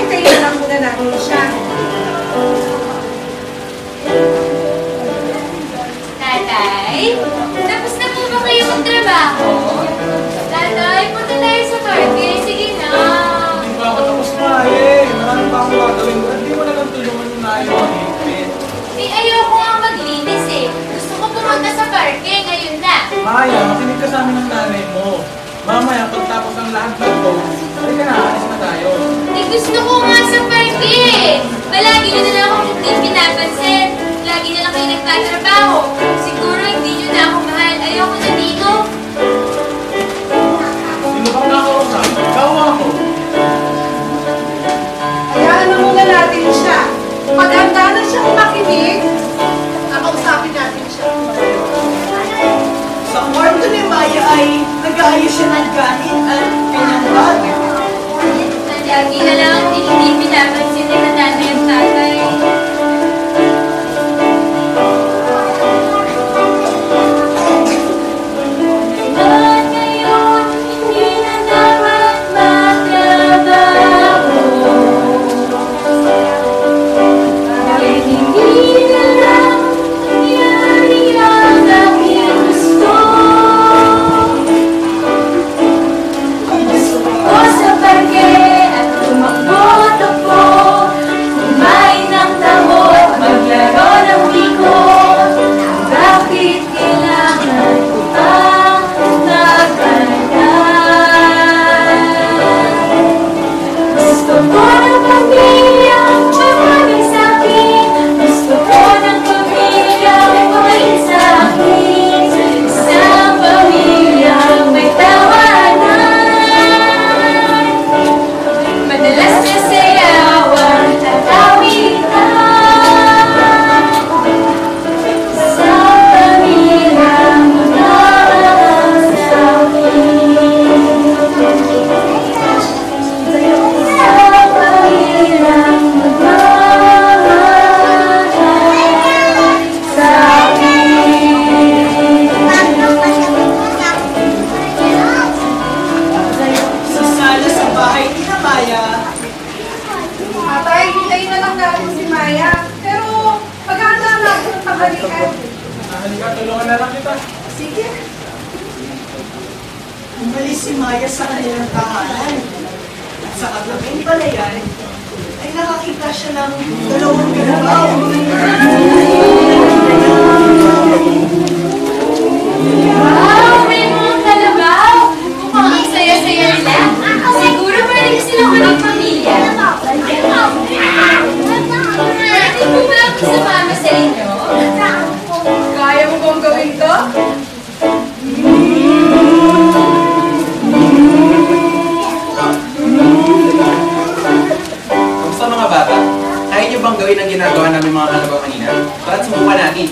hintayin na lang muna natin siya. Tatay, tapos na po ba kayo magtrabaho? Tatay, punta tayo sa party. Sige na. Hindi pa ako tapos na eh. Marami pa akong gagawin ko. Hindi mo na lang tulungan yung nahin mo mag-ipit. Eh, ayoko nga maglinis eh. Gusto ko pumunta sa party. Ngayon na. Maya, makinig ka sa amin ng nanay mo. Mamaya, pagtapos ng lahat ng to, halika na, alis na tayo. Eh, gusto ko nga sa party eh. Palagi nyo na lang akong hindi pinapansin. Lagi na lang kayo nagtatrabaho. Siguro hindi nyo na ako mahal. Ayoko na dito. Sino bang nakausap? Ikaw ako. Hayaan na muna natin siya. Pag handa na siyang makinig, nakausapin natin siya. Sa kwarto ni Maya ay nag-aayos siya ng gamit at kanyang bag. Lagi na lang hindi pinapansin ng nanay at tatay. Tulungan na lang kita. Sige. Umalis si Maya sa kanilang tahanan. At sa katlabing palayan, ay nakakita siya ng dalawang kalabaw. Wow! May mga kalabaw! Mukhang ang saya-saya nila. Siguro pwede silang ulit pamilya. Pwede po ba ako sumama sa inyo? Kaya mo bang gawin to? Kamusta mga bata? Kaya niyo bang gawin ang ginagawa namin mga kalabaw kanina? Tara't subukan natin.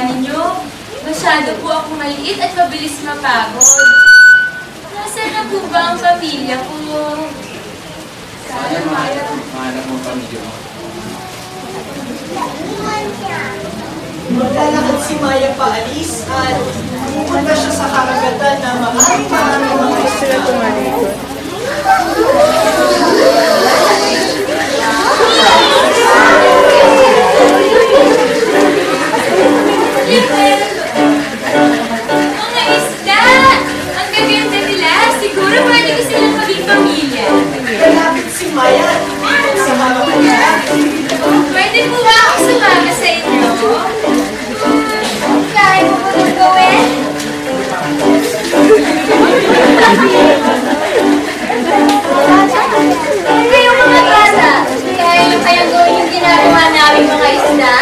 ninyo. Masyado po ako maliit at mabilis mapagod. Nasaan na po ba ang pamilya ko? Maya, mahanap mo pamilya mo. Maglalakad si Maya paalis at pupunta siya sa karagatan na maraming mga isla. Mga isda! Ang gaganda nila! Siguro pwede ko silang maging pamilya. Lalapit si Maya at ipipon sa harapan niya. Pwede po ba ako sumama sa inyo? Kaya mo ba itong gawin? Kayo mga bata, kaya nyo kayang gawin yung ginagawa namin mga isda?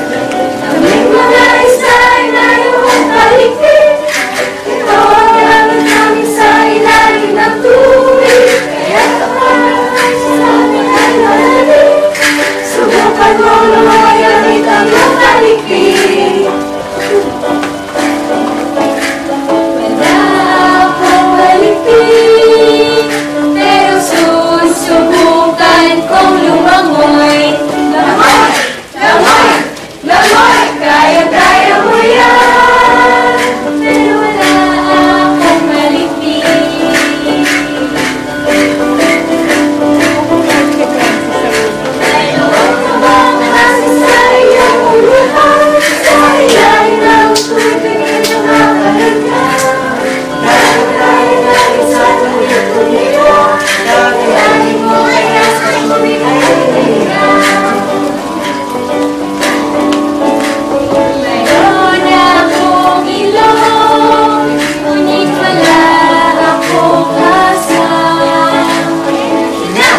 Mga isda ay mayroong paligid. Ito ang gamit namin sa ilalim ng tubig. Kaya kapag ay sa amin ay nalalim, subukan mo lumayan ang iyong paligid. Wala akong paligid, pero susubukan kong lumangoy. Langoy! Langoy! Langoy! Kaya-kaya mo yan, pero wala akong paligid. Mayroon ka bang kasi sa iyong uluhan? Sa ilalim ng tubig ay nakakalaga. Kaya-kaya namin sa tuwing tumira. Kakayanin mo ay nasa tubig ay tumira. Mayroon akong ilong, ngunit wala akong kasama. Hina!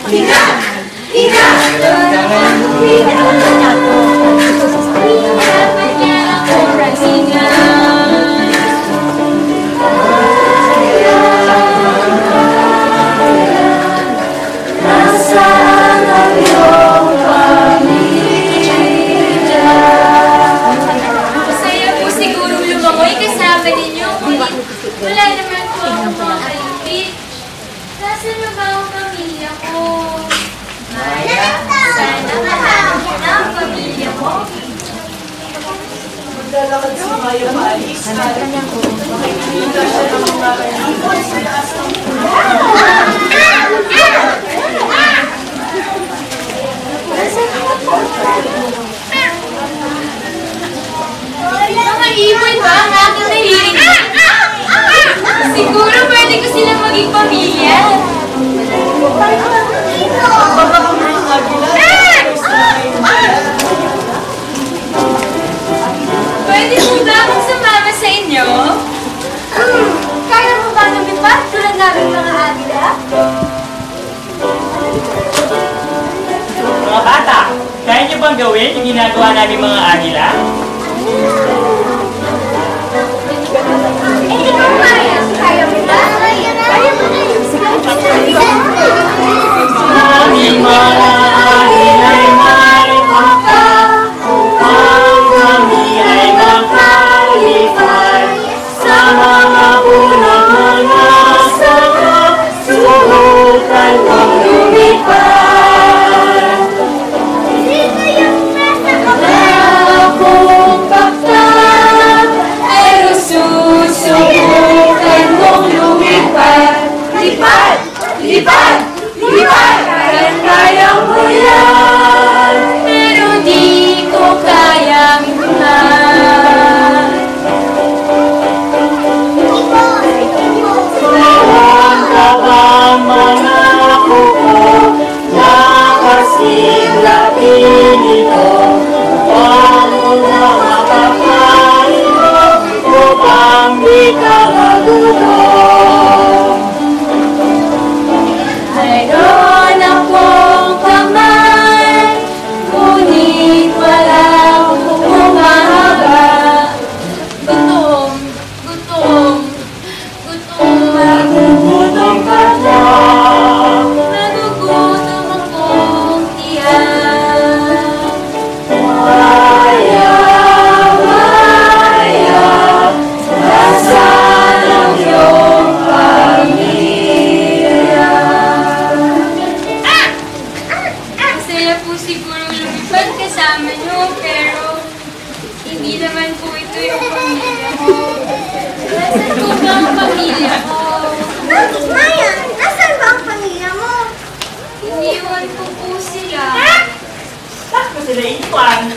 Hina! Hina! Hirapan niya akong rasingan. Nasaan ang iyong pamilya? Masaya po siguro lumangoy kasama ninyo, ngunit wala naman po akong mga kaibig. Nasaan na ba ang pamilya ko? Maya, sana mahanap mo na ang pamilya mo. Maglalakad si Maya paalis at makikita siya ng mga ibon sa taas ng Mga ibon ba ang aking nahihingin? Siguro pwede ko silang maging pamilya. baka ang mga agila Pwede mo ba akong sumama sa inyo? Kaya mo ba lumipad tulad namin mga agila? Mga bata, kaya niyo bang gawin yung ginagawa namin mga agila? Eh, ikaw Maya, kaya mo ba? Kaya mo na yun. Aming mga agila'y may maka, upang kami ay makalipad sa mga punong mga saka, subukan kong lumipad. Akong bakta, pero susubukan kong lumipad. Lipad! Lipad! Lipad! Kaya mo yan, pero di ko kayang iman. Meron ka bang mga naman po ito yung pamilya ko. Nasaan po ba ang pamilya ko? Maya, nasaan ba ang pamilya mo? Iniwan ko po sila. Bakit mo sila iniwan?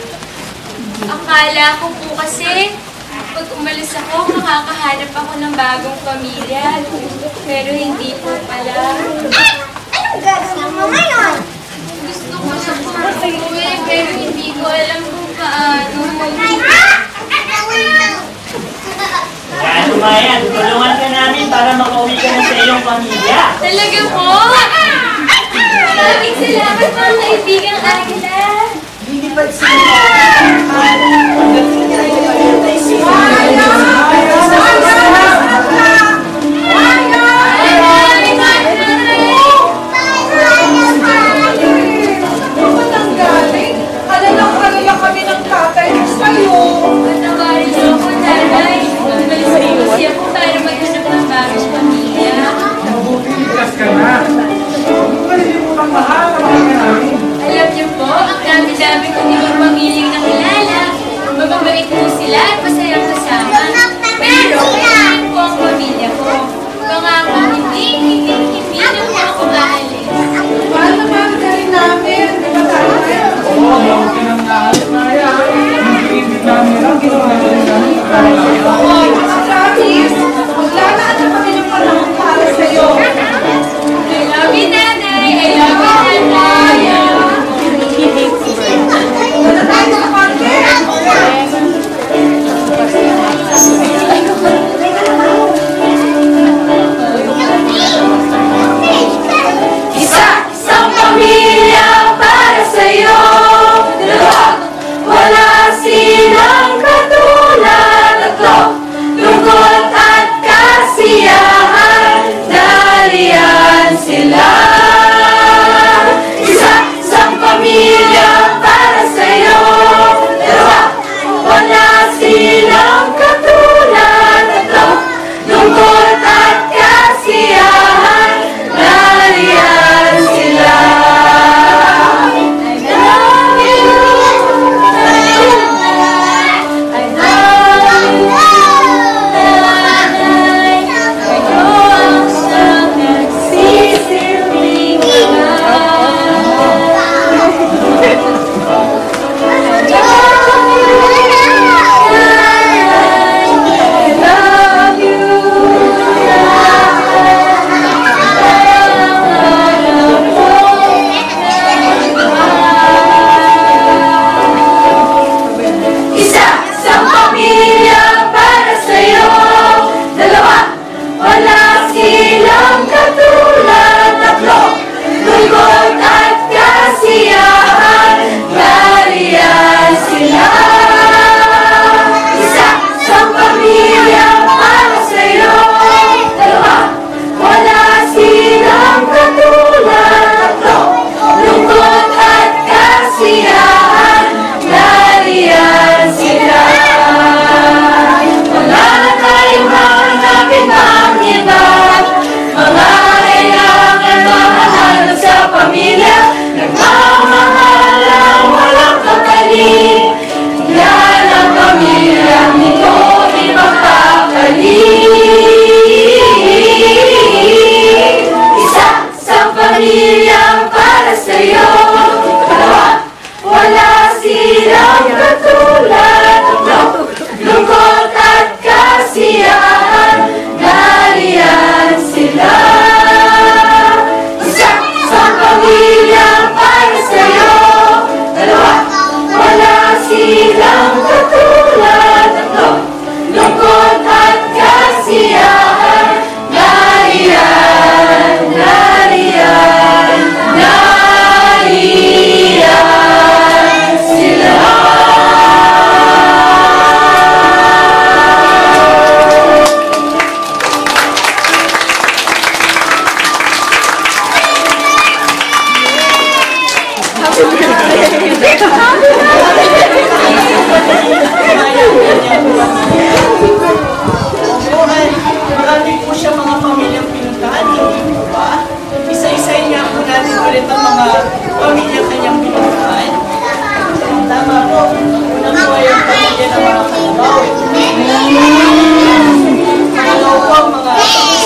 Akala ko po kasi, pag umalis ako, makakahanap ako ng bagong pamilya. Pero hindi po pala. Anong gagawin mo ngayon? Gusto ko na po umuwi, pero hindi ko alam kung paano. Kaya Maya, tutulungan ka namin para makauwi ka na sa iyong pamilya. Talaga po? Maraming salamat mga kaibigang Agila. Lilipad sila. Pagdating niya ay nag-antay sila. Alala kami ng tatay sa'yo. Patawarin niyo ako, nanay. Umalis po kasi ako para maghanap ng bagong pamilya. Mabuti, ligtas ka na. Huwag malilimutan mahal na mahal ka namin. Alam niyo po, ang dami-dami ko nilang pamilyang nakilala. Mababait Hello po mga